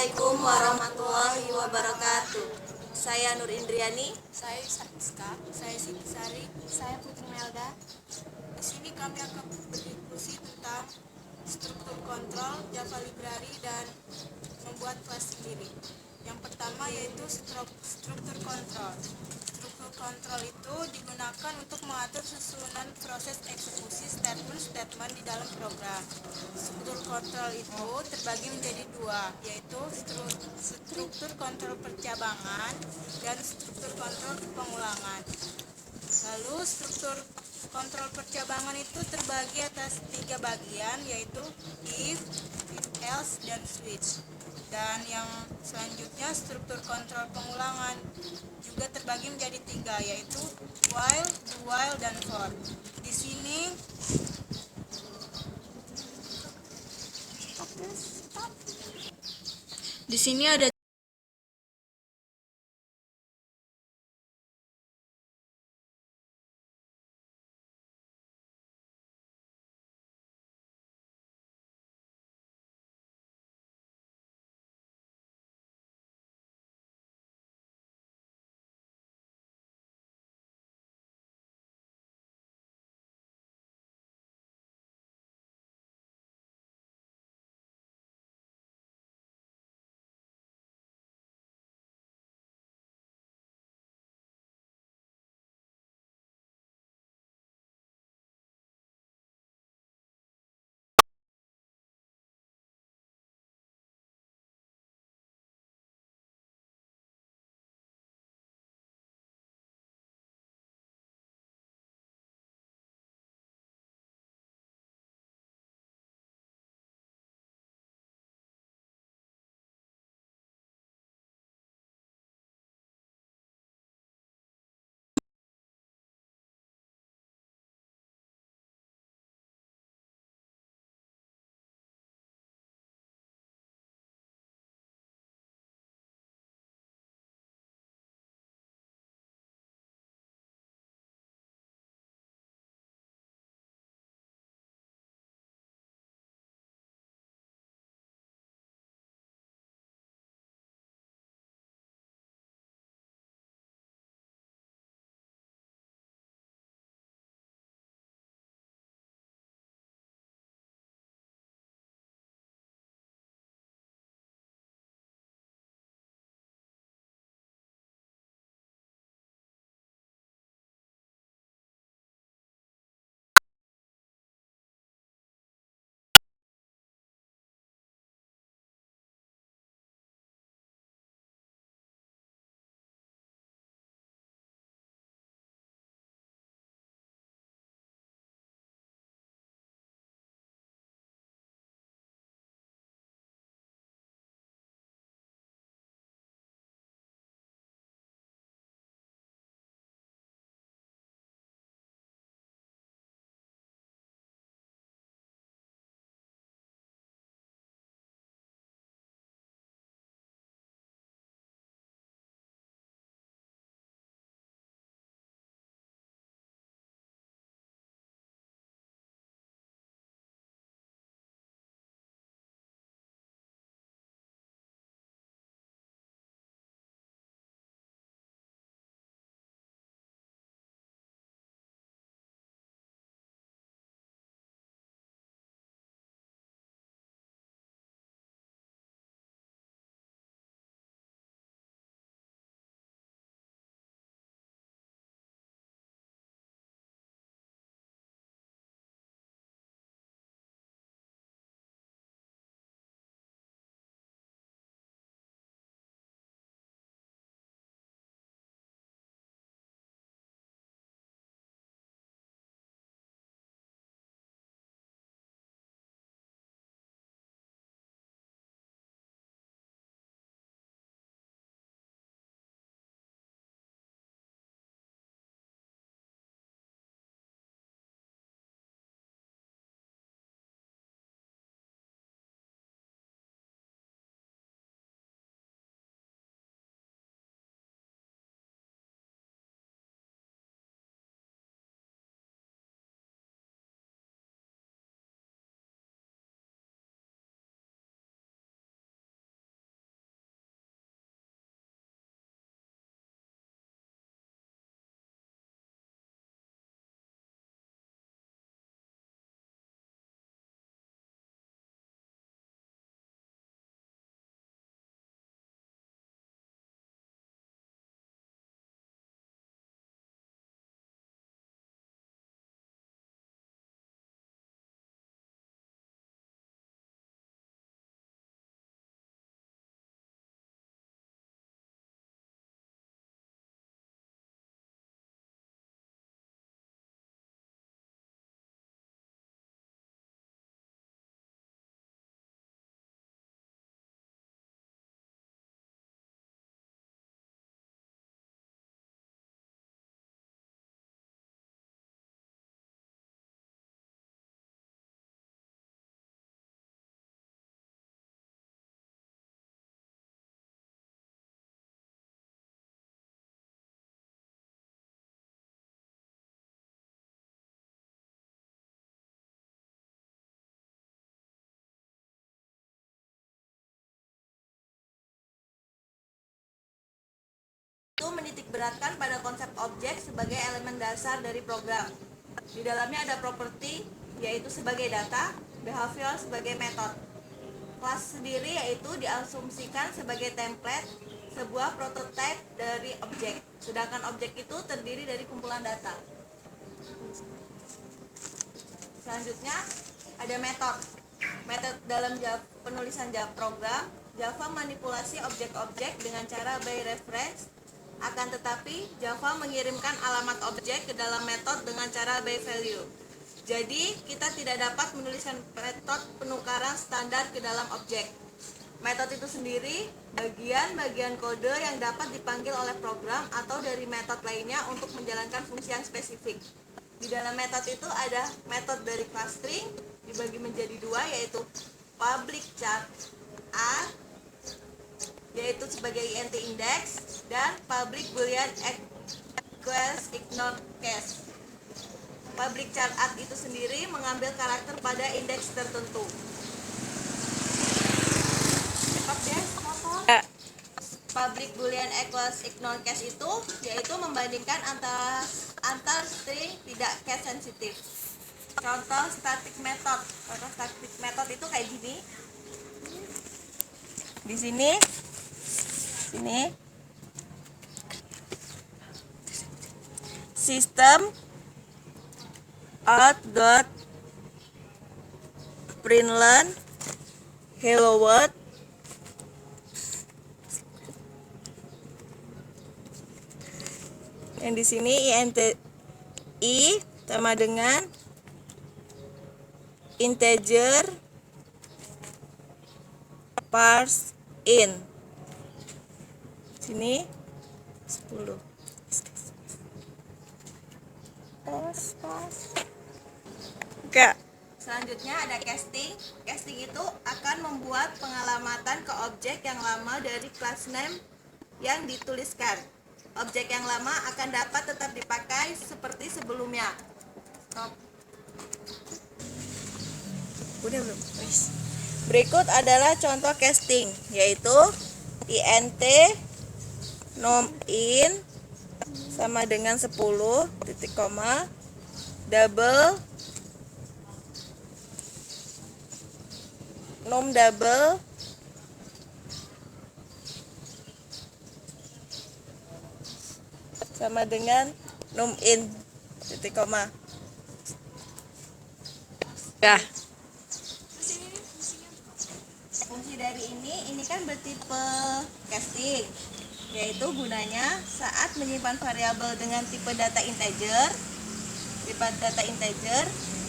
Assalamualaikum warahmatullahi wabarakatuh. Saya Nur Indriani. Saya Siska. Saya Siti Sari. Saya Putri Melda. Di sini kami akan berdiskusi tentang struktur kontrol, Java Library, dan membuat kelas sendiri. Yang pertama yaitu struktur kontrol. Struktur kontrol itu digunakan untuk mengatur susunan proses eksekusi statement di dalam program. Struktur kontrol itu terbagi menjadi dua, yaitu struktur kontrol percabangan dan struktur kontrol pengulangan. Lalu struktur kontrol percabangan itu terbagi atas 3 bagian, yaitu if else, dan switch. Dan yang selanjutnya struktur kontrol pengulangan juga terbagi menjadi 3, yaitu while, do while, dan for. Di sini ada menitikberatkan pada konsep objek sebagai elemen dasar dari program. Di dalamnya ada properti yaitu sebagai data, behavior sebagai metode. Kelas sendiri yaitu diasumsikan sebagai template, sebuah prototipe dari objek. Sedangkan objek itu terdiri dari kumpulan data. Selanjutnya ada metode. Metode dalam penulisan program, Java manipulasi objek-objek dengan cara by reference. Akan tetapi, Java mengirimkan alamat objek ke dalam metode dengan cara by value. Jadi, kita tidak dapat menuliskan metode penukaran standar ke dalam objek. Metode itu sendiri bagian-bagian kode yang dapat dipanggil oleh program atau dari metode lainnya untuk menjalankan fungsi yang spesifik. Di dalam metode itu ada metode dari kelas string dibagi menjadi dua, yaitu public char A yaitu sebagai int index dan public boolean equals ignore case. Public char A itu sendiri mengambil karakter pada indeks tertentu. Public boolean equals ignore case itu yaitu membandingkan antar string tidak case sensitif. Contoh static method. Contoh static method itu kayak gini. Di sini system out dot println hello world yang di sini i sama dengan integer parse in sini 10. Oke. Selanjutnya ada casting. Casting itu akan membuat pengalamatan ke objek yang lama dari class name yang dituliskan. Objek yang lama akan dapat tetap dipakai seperti sebelumnya. Udah belum? Berikut adalah contoh casting, yaitu int num in sama dengan 10 titik koma double num double sama dengan num in titik koma. Ya. Fungsi dari ini kan bertipe casting, yaitu gunanya saat menyimpan variabel dengan tipe data integer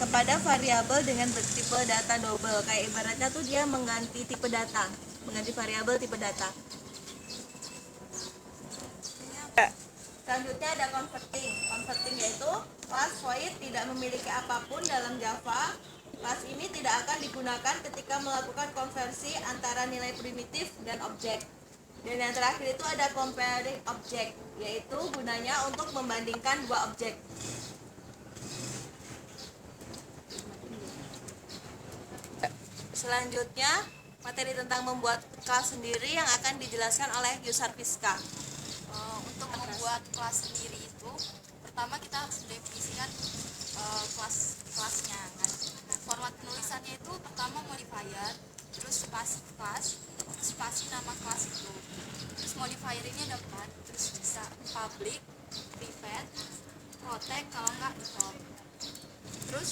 kepada variabel dengan bertipe data double. Kayak ibaratnya tuh dia mengganti tipe data, mengganti variabel tipe data. Selanjutnya ada converting. Converting yaitu class void tidak memiliki apapun dalam Java. Kelas ini tidak akan digunakan ketika melakukan konversi antara nilai primitif dan objek. Dan yang terakhir itu ada comparing object, yaitu gunanya untuk membandingkan dua objek. Selanjutnya, materi tentang membuat kelas sendiri yang akan dijelaskan oleh Yusar Fiska. Untuk membuat kelas sendiri itu, pertama kita harus mendefinisikan kelasnya kan. Format penulisannya itu pertama modifier, terus spasi kelas, spasi nama kelas itu. Terus modifier ini ada 4, terus bisa public, private, protect, kalau enggak default. Terus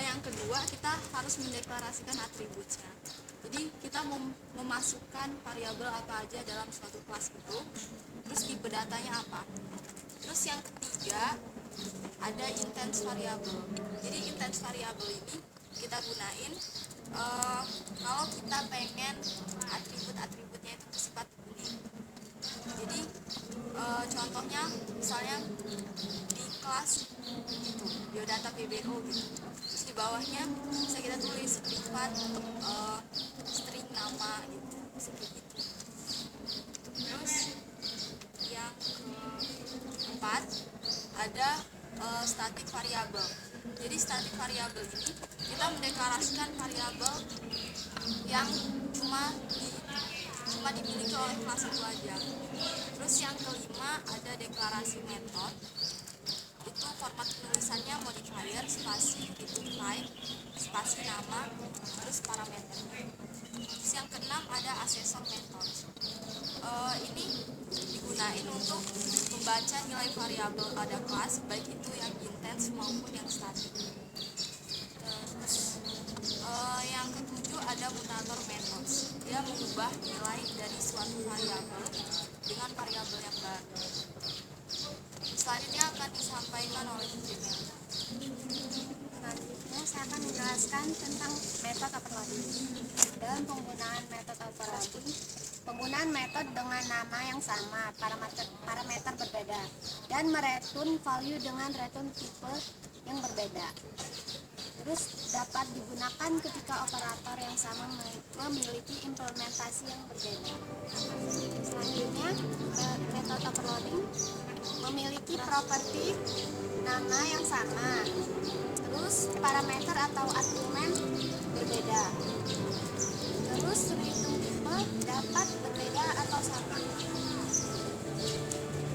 yang kedua kita harus mendeklarasikan atributnya. Jadi kita memasukkan variabel apa aja dalam suatu kelas itu, terus tipe datanya apa. Terus yang ketiga ada intent variable. Jadi intent variable ini kita gunain kalau kita pengen atribut-atributnya itu bersifat unik. Jadi contohnya misalnya di kelas itu biodata PBO gitu, terus di bawahnya bisa kita tulis privat untuk string nama gitu, seperti itu. Terus yang keempat ada static variable. Jadi static variable ini kita mendeklarasikan variabel yang cuma cuma dimiliki oleh kelas itu aja. Terus yang kelima ada deklarasi metode. Itu format penulisannya modifier, spasi, return type, spasi nama, terus parameter. Terus yang keenam ada assessor method. Ini digunakan untuk membaca nilai variabel pada kelas, baik itu yang intens maupun yang statik. Terus yang ketujuh ada mutator methods. Dia mengubah nilai dari suatu variabel dengan variabel yang baru. Selanjutnya akan disampaikan oleh Bu Jemel. Selanjutnya saya akan menjelaskan tentang metode overloading. Dalam penggunaan metode overloading, penggunaan metode dengan nama yang sama, parameter berbeda, dan mereturn value dengan return tipe yang berbeda. Terus dapat digunakan ketika operator yang sama memiliki implementasi yang berbeda. Selanjutnya, metode overloading memiliki properti nama yang sama, terus parameter atau argumen berbeda, terus return tipe dapat berbeda atau sama.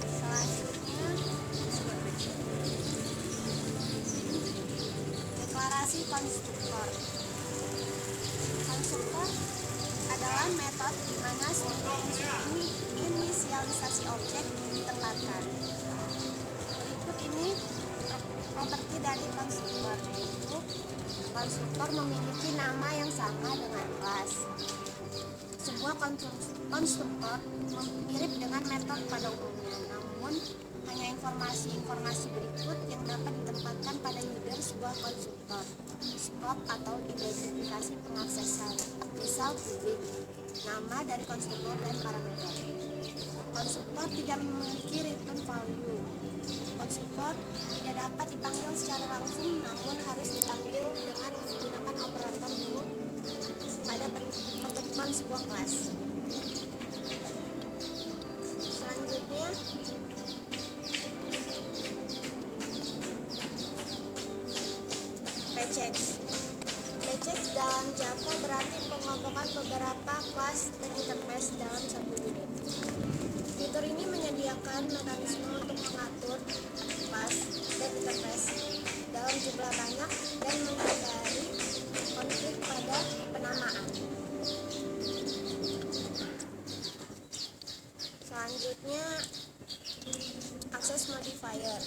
Selanjutnya, deklarasi konstruktor. Konstruktor adalah metode di mana sebuah inisialisasi objek ditempatkan. Berikut ini properti dari konstruktor, yaitu konstruktor memiliki nama yang sama dengan kelas. Sebuah konstruktor mirip dengan metode pada umumnya, namun hanya informasi berikut yang dapat ditempatkan pada header sebuah konstruktor, scope atau identifikasi pengaksesan, misal publik, nama dari konstruktor dan parameter. Konstruktor tidak memiliki return value. Konstruktor tidak dapat dipanggil secara langsung, namun harus dipanggil dengan menggunakan operator dulu pada pembentukan sebuah kelas. Selanjutnya, package. Package dalam Java berarti pengelompokan beberapa kelas dan interface dalam satu unit. Fitur ini menyediakan mekanisme untuk mengatur kelas dan interface dalam jumlah banyak dan menghindari konflik pada penamaan. Selanjutnya, akses modifier.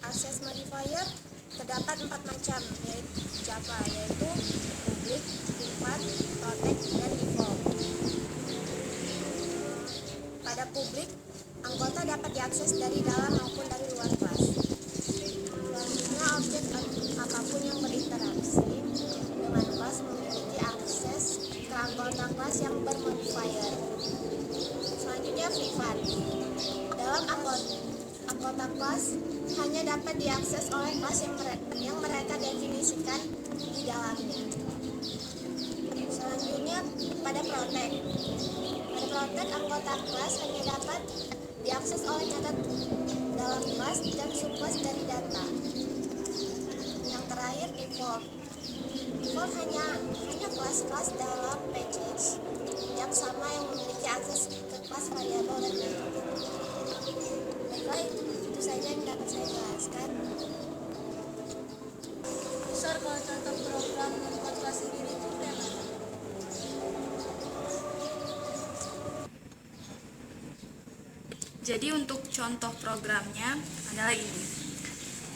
Akses modifier terdapat 4 macam Java, yaitu public, private, protect, dan default. Pada publik, anggota dapat diakses dari dalam maupun dari luar kelas. Selanjutnya, objek apapun yang berinteraksi dengan kelas memiliki akses ke anggota kelas yang bermodifier. Selanjutnya, private. Dalam anggota kelas hanya dapat diakses oleh kelas yang mereka definisikan di dalamnya. Selanjutnya, pada protect. Pada protect, anggota kelas hanya dapat diakses oleh metode dalam kelas dan subkelas dari data. Yang terakhir, default. Default hanya kelas-kelas dalam package yang sama yang memiliki akses ke kelas variabel dan metode. Baiklah, itu saja yang dapat saya jelaskan. Besar kalau contoh program membuat kelas sendiri itu kayak mana? Jadi untuk contoh programnya adalah ini.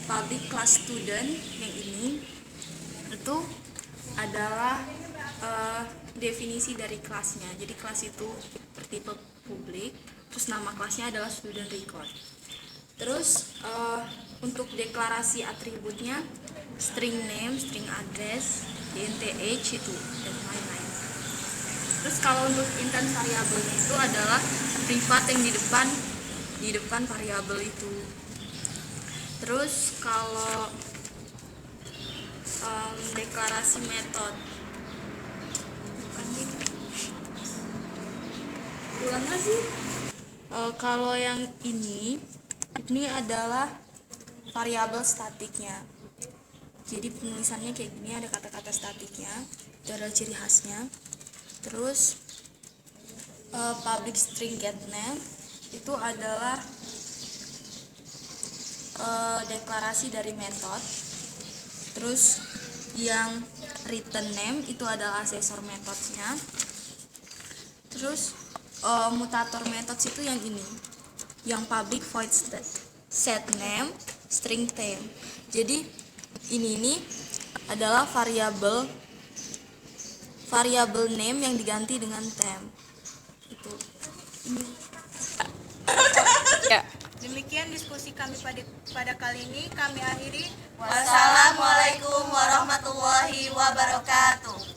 Public class student yang ini itu adalah definisi dari kelasnya. Jadi kelas itu bertipe publik, terus nama kelasnya adalah student record. Terus untuk deklarasi atributnya string name, string address, int age itu dan lain-lain. Terus kalau untuk intent variabelnya itu adalah privat yang di depan variabel itu. Terus kalau deklarasi metode, ulang lagi. Kalau yang ini adalah variabel statiknya. Jadi penulisannya kayak gini, ada kata-kata statiknya, itu adalah ciri khasnya. Terus Public string get name itu adalah deklarasi dari metode. Terus yang return name itu adalah asesor metodenya. Terus mutator methods itu yang ini, yang public void set name string temp. Jadi ini adalah variabel name yang diganti dengan temp. Itu ini. Ya. Demikian diskusi kami pada kali ini. Kami akhiri. Wassalamualaikum warahmatullahi wabarakatuh.